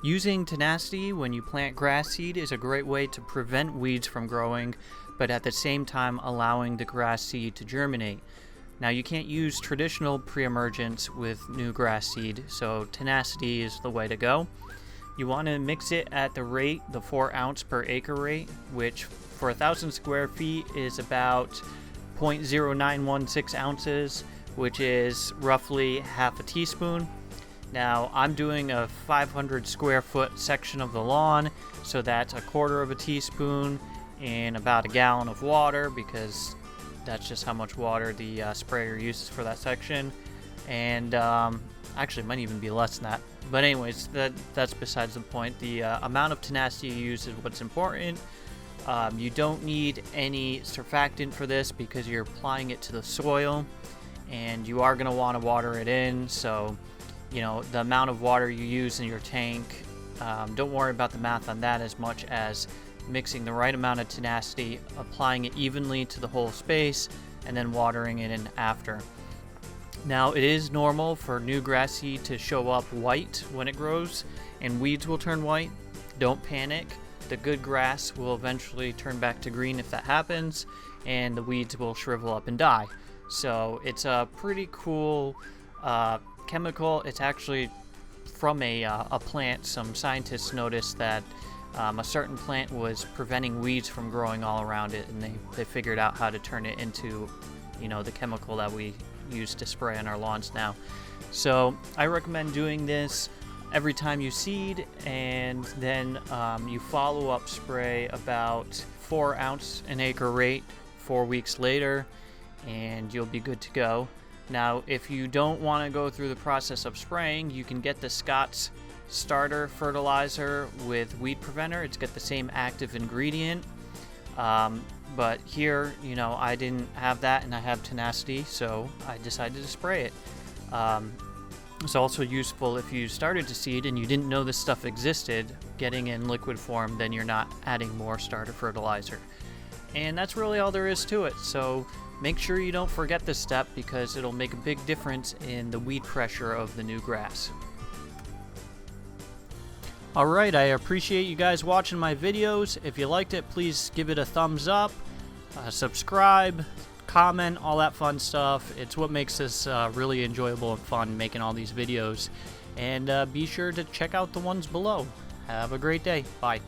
Using Tenacity when you plant grass seed is a great way to prevent weeds from growing, but at the same time allowing the grass seed to germinate. Now, you can't use traditional pre-emergence with new grass seed, so Tenacity is the way to go. You want to mix it at the rate, the 4 ounce per acre rate, which for 1,000 square feet is about 0.0916 ounces, which is roughly half a teaspoon. Now, I'm doing a 500 square foot section of the lawn, so that's a quarter of a teaspoon in about a gallon of water, because that's just how much water the sprayer uses for that section. And actually, it might even be less than that. But anyways, that's besides the point. The amount of Tenacity you use is what's important. You don't need any surfactant for this because you're applying it to the soil, and you are going to want to water it in. So, you know, the amount of water you use in your tank, don't worry about the math on that as much as mixing the right amount of Tenacity, applying it evenly to the whole space, and then watering it in after. Now, it is normal for new grass seed to show up white when it grows, and weeds will turn white. Don't panic. The good grass will eventually turn back to green if that happens, and the weeds will shrivel up and die. So it's a pretty cool chemical. It's actually from a plant. Some scientists noticed that a certain plant was preventing weeds from growing all around it, and they figured out how to turn it into, you know, the chemical that we use to spray on our lawns now. So I recommend doing this every time you seed, and then you follow up spray about 4 ounce an acre rate 4 weeks later, and you'll be good to go. Now, if you don't want to go through the process of spraying, you can get the Scott's starter fertilizer with weed preventer. It's got the same active ingredient, but here, you know, I didn't have that, and I have Tenacity, so I decided to spray it. It's also useful if you started to seed and you didn't know this stuff existed. Getting in liquid form, then you're not adding more starter fertilizer. And that's really all there is to it. So make sure you don't forget this step, because it'll make a big difference in the weed pressure of the new grass. Alright, I appreciate you guys watching my videos. If you liked it, please give it a thumbs up, subscribe, comment, all that fun stuff. It's what makes this really enjoyable and fun, making all these videos. And be sure to check out the ones below. Have a great day. Bye.